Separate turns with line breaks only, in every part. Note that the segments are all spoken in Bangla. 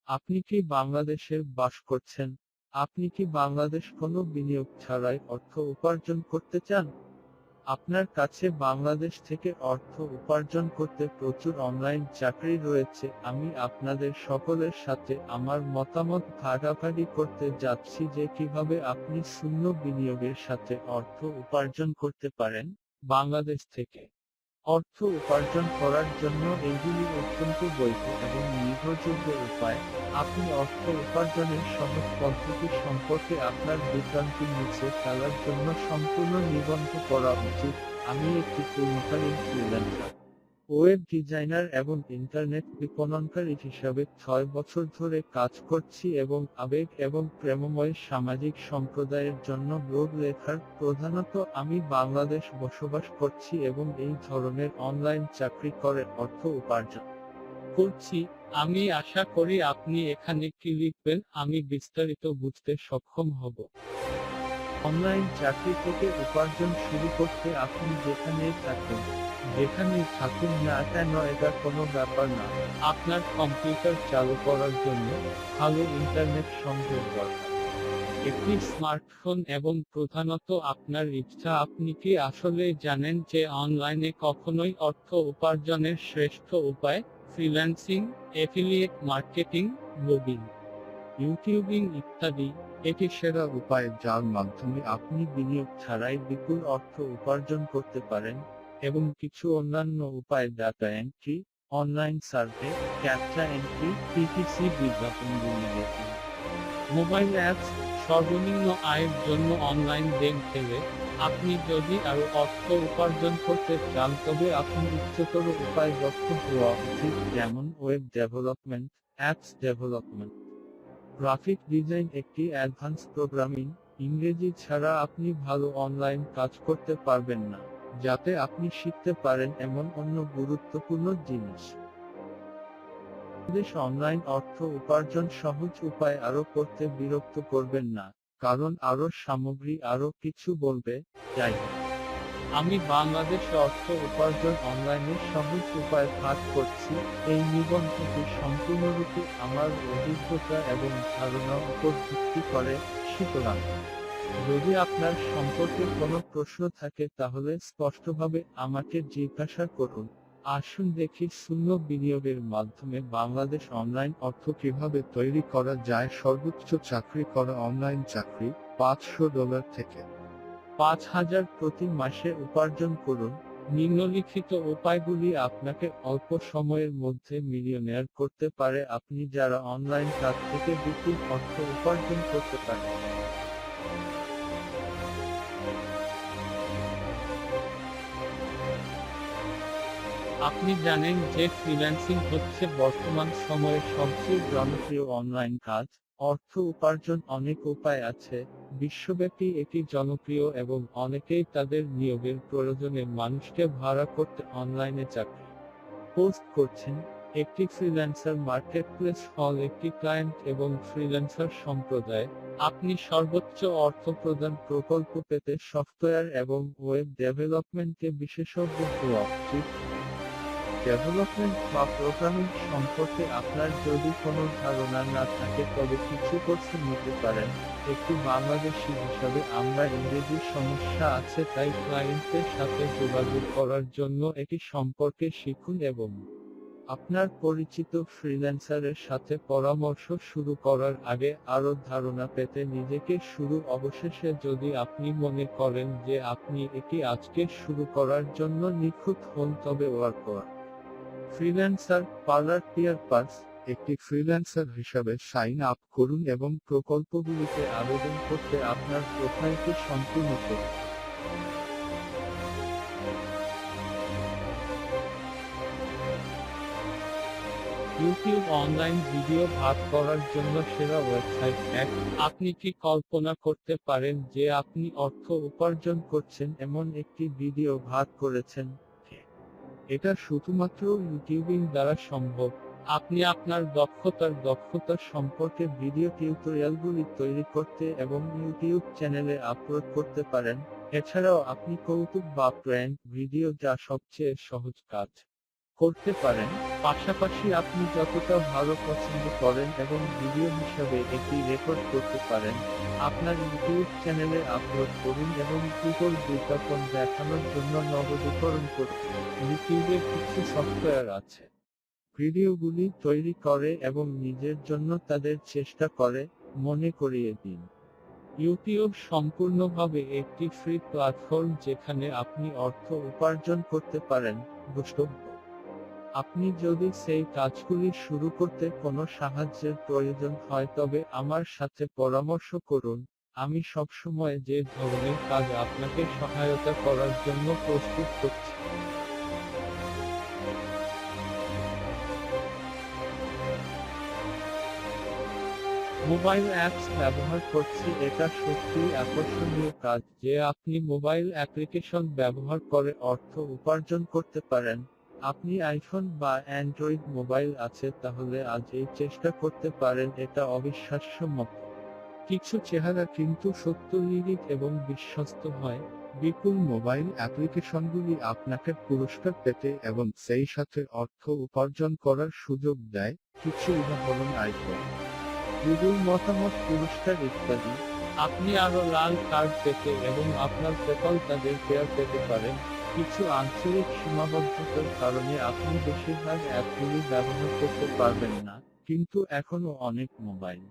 আপনি কি বাংলাদেশে বাস করছেন? আপনি কি বাংলাদেশ কোনো বিনিয়োগ ছাড়াই অর্থ উপার্জন করতে চান? আপনার কাছে বাংলাদেশ থেকে অর্থ উপার্জন করতে প্রচুর অনলাইন চাকরি রয়েছে। আমি আপনাদের সকলের সাথে আমার মতামত ভাগাভাগি করতে যাচ্ছি যে কিভাবে আপনি শূন্য বিনিয়োগের সাথে অর্থ উপার্জন করতে পারেন বাংলাদেশ থেকে। অর্থ উপার্জন করার জন্য এগুলি অত্যন্ত বৈধ এবং নির্ভরযোগ্য উপায়। আপনি অর্থ উপার্জনের সহজ পদ্ধতি সম্পর্কে আপনার বিভ্রান্তি মুছে ফেলার জন্য সম্পূর্ণ নিবন্ধ করা উচিত। আমি একটি পূর্ণকালীন ফ্রিল্যান্সার, ওয়েব ডিজাইনার এবং ইন্টারনেট বিপণনকারী হিসাবে 6 বছর ধরে কাজ করছি এবং আবেগ এবং প্রেমময় সামাজিক সম্প্রদায়ের জন্য ব্লগ লেখার প্রধানত আমি বাংলাদেশ বসবাস করছি এবং এই ধরনের অনলাইন চাকরি করে অর্থ উপার্জন করছি। আমি আশা করি আপনি এখানে কি লিখবেন আমি বিস্তারিত বুঝতে সক্ষম হব। অনলাইন চাকরি থেকে উপার্জন শুরু করতে আপনি যেখানেই থাকুন না কেন এটা কোনো ব্যাপার না। আপনার কম্পিউটার চালু করার জন্য ভালো ইন্টারনেট সংযোগ দরকার, একটি স্মার্টফোন এবং প্রধানত আপনার ইচ্ছা। আপনি কি আসলে জানেন যে অনলাইনে কখনোই অর্থ উপার্জনের শ্রেষ্ঠ উপায় freelancing, affiliate marketing, blogging, YouTubing ইত্যাদি? এটি সেরা উপায় যার মাধ্যমে আপনি বিনিয়োগ ছাড়াই বিপুল অর্থ উপার্জন করতে পারেন। এবং কিছু অন্যান্য উপায় data entry, online survey, captcha entry, PPC বিজ্ঞাপনগুলি দেখুন। মোবাইল অ্যাপস, সর্বনিম্ন আয়ের জন্য অনলাইন গেম খেলে আপনি যদি আরও অর্থ উপার্জন করতে চান তবে আপনি উচ্চতর উপায় দক্ষ হওয়া উচিত, যেমন web development, apps development, graphic design, একটি অ্যাডভান্স প্রোগ্রামিং। ইংরেজি ছাড়া আপনি ভালো অনলাইন কাজ করতে পারবেন না, যাতে আপনি শিখতে পারেন এমন অন্য গুরুত্বপূর্ণ জিনিস। দেশ অনলাইন অর্থ উপার্জন সহজ উপায় আরো করতে বিরক্ত করবেন না, কারণ আরো সামগ্রী আরো কিছু বলবে। যাই হোক, আমি বাংলাদেশে অর্থ উপার্জন অনলাইনের সহজ উপায় ভাগ করছি। এই নিবন্ধটি সম্পূর্ণরূপে আমার অভিজ্ঞতা এবং ধারণার উপর ভিত্তি করে, সুতরাং যদি আপনার সম্পর্কে কোনো প্রশ্ন থাকে তাহলে স্পষ্টভাবে আমাকে জিজ্ঞাসা করুন। আসুন দেখি শূন্য বিনিয়োগের মাধ্যমে বাংলাদেশ অনলাইন অর্থ কিভাবে তৈরি করা যায়। সর্বোচ্চ চাকরি করা অনলাইন চাকরি $500 থেকে 5,000 প্রতি মাসে উপার্জন করুন। নিম্নলিখিত উপায়গুলি আপনাকে অল্প সময়ের মধ্যে মিলিয়নেয়ার করতে পারে। আপনি যারা অনলাইন কাজ থেকে বিপুল অর্থ উপার্জন করতে পারেন। আপনি জানেন যে ফ্রিল্যান্সিং হচ্ছে বর্তমান সময়ে সবচেয়ে জনপ্রিয় অনলাইন কাজ। অর্থ উপার্জন অনেক উপায় আছে। বিশ্বব্যাপী এটি জনপ্রিয় এবং অনেকেই তাদের নিয়োগের প্রয়োজনে মানুষকে ভাড়া করতে অনলাইনে চাকরি পোস্ট করছেন। একটি ফ্রিল্যান্সার মার্কেটপ্লেস হল একটি ক্লায়েন্ট এবং ফ্রিল্যান্সার সম্প্রদায়। আপনি সর্বোচ্চ অর্থ প্রদান প্রকল্প পেতে সফটওয়্যার এবং ওয়েব ডেভেলপমেন্টে বিশেষজ্ঞ হওয়া উচিত। ডেভেলপমেন্ট বা প্রোগ্রামিং সম্পর্কে আপনার যদি কোনো ধারণা না থাকে তবে কিছু কোর্স নিতে পারেন। একটি বাংলাদেশী হিসাবে আমরা ইংরেজির সমস্যা আছে, তাই ক্লায়েন্টের সাথে যোগাযোগ করার জন্য এটি সম্পর্কে শিখুন এবং আপনার পরিচিত ফ্রিল্যান্সারের সাথে পরামর্শ শুরু করার আগে আরও ধারণা পেতে নিজেকে শুরু। অবশেষে যদি আপনি মনে করেন যে আপনি এটি আজকে শুরু করার জন্য নিখুঁত হন তবে ওয়ার্কওয়ার ফ্রিল্যান্সার পার্লার পিয়ার পাস একটি ফ্রিল্যান্সার হিসাবে সাইন আপ করুন এবং প্রকল্পগুলিতে আবেদন করতে আপনার প্রোফাইলকে সম্পূর্ণ করুন। ইউটিউব অনলাইন ভিডিও ভাগ করার জন্য সেরা ওয়েবসাইট। এক, আপনি কি কল্পনা করতে পারেন যে আপনি অর্থ উপার্জন করছেন এমন একটি ভিডিও ভাগ করেছেন? এটা শুধুমাত্র ইউটিউবিং দ্বারা সম্ভব। আপনি আপনার দক্ষতা সম্পর্কে ভিডিও টিউটোরিয়ালগুলি তৈরি করতে এবং ইউটিউব চ্যানেলে আপলোড করতে পারেন। এছাড়াও আপনি কৌতুক বা প্র্যাঙ্ক ভিডিও, যা সবচেয়ে সহজ কাজ, করতে পারেন। পাশাপাশি আপনি যতটা ভালো পছন্দ করেন এবং ভিডিও হিসাবে এটি রেকর্ড করতে পারেন, আপনার ইউটিউব চ্যানেলে আপলোড করুন এবং গুগল বিজ্ঞাপন দেখানোর জন্য নগদীকরণ করুন। ইউটিউবের কিছু সফটওয়্যার আছে, ভিডিওগুলি তৈরি করে এবং নিজের জন্য তাদের চেষ্টা করে, মনে করিয়ে দিন। ইউটিউব সম্পূর্ণভাবে একটি ফ্রি প্ল্যাটফর্ম যেখানে আপনি অর্থ উপার্জন করতে পারেন। দ্রষ্টব্য: আপনি যদি সেই কাজগুলি শুরু করতে কোনো সাহায্যের প্রয়োজন হয় তবে আমার সাথে পরামর্শ করুন। আমি সবসময় যে ধরনের কাজ আপনাকে সহায়তা করার জন্য প্রস্তুত করছি। মোবাইল অ্যাপস ব্যবহার করছি, এটা সত্যিই আকর্ষণীয় কাজ যে আপনি মোবাইল অ্যাপ্লিকেশন ব্যবহার করে অর্থ উপার্জন করতে পারেন। আপনি আইফোন বা অ্যান্ড্রয়েড মোবাইল আছে তাহলে আজই চেষ্টা করতে পারেন, এটা অবিশ্বাস্য মতো। কিছু চেহারা কিন্তু সত্য লিরিক এবং বিশ্বস্ত হয়। বিপুল মোবাইল অ্যাপ্লিকেশনগুলি আপনাকে পুরস্কার পেতে এবং সেই সাথে অর্থ উপার্জন করার সুযোগ দেয়। কিছু উদাহরণ: আইফোন, গুগল মতামত পুরস্কার ইত্যাদি। আপনি আরো লাল কার্ড পেতে এবং আপনার পেপাল তাদের পেয়ার পেতে পারেন। কিছু আঞ্চলিক সীমাবদ্ধতার কারণে আপনি বেশিরভাগ অ্যাপগুলি ব্যবহার করতে পারবেন না, কিন্তু এখনো অনেক মোবাইল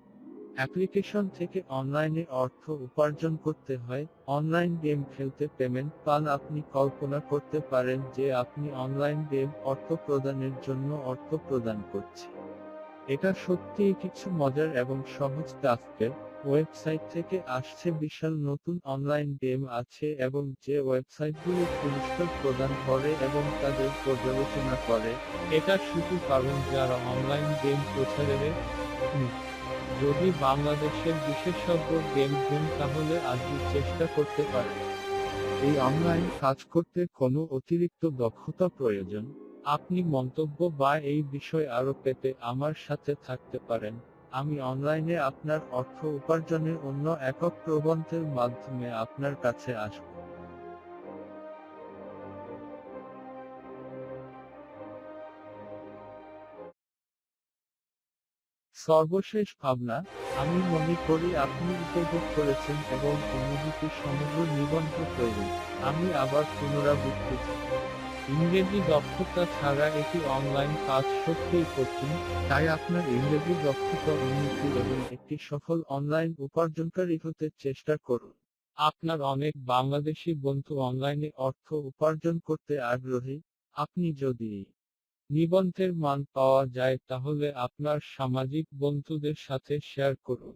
অ্যাপ্লিকেশন থেকে অনলাইনে অর্থ উপার্জন করতে হয়। অনলাইন গেম খেলতে পেমেন্ট পান। আপনি কল্পনা করতে পারেন যে আপনি অনলাইন গেম অর্থ প্রদানের জন্য অর্থ প্রদান করছে। এটা সত্যিই কিছু মজার এবং সহজ টাস্কের। ওয়েবসাইট থেকে আসছে বিশাল নতুন অনলাইন গেম আছে এবং যে ওয়েবসাইটগুলি পুরস্কার প্রদান করে এবং তাদের পর্যালোচনা করে, এটা শুধু কারণ যারা অনলাইন গেম প্রচারে। যদি বাংলাদেশের বিশেষজ্ঞ গেম গুণ তাহলে আজই চেষ্টা করতে পারেন। এই অনলাইন কাজ করতে কোনো অতিরিক্ত দক্ষতা প্রয়োজন। আপনি মন্তব্য বা এই বিষয়ে আরো পেতে আমার সাথে থাকতে পারেন। আমি অনলাইনে আপনার অর্থ উপার্জনের অন্য একক প্রবন্ধের মাধ্যমে আপনার কাছে আসব। সর্বশেষ ভাবনা: আমি মনে করি আপনি উপভোগ করেছেন এবং অনুভূতি সমগ্র নিবন্ধ তৈরি। আমি আবার পুনরাবৃত্তি চাই। ইংরেজি দক্ষতা ছাড়া এটি অনলাইন কাজ সত্যিই কঠিন, তাই আপনার ইংরেজি দক্ষতা উন্নতি এবং একটি সফল অনলাইন উপার্জনকারী হতে চেষ্টা করুন। আপনার অনেক বাংলাদেশি বন্ধু অনলাইনে অর্থ উপার্জন করতে আগ্রহী। আপনি যদি এই নিবন্ধের মান পাওয়া যায় তাহলে আপনার সামাজিক বন্ধুদের সাথে শেয়ার করুন।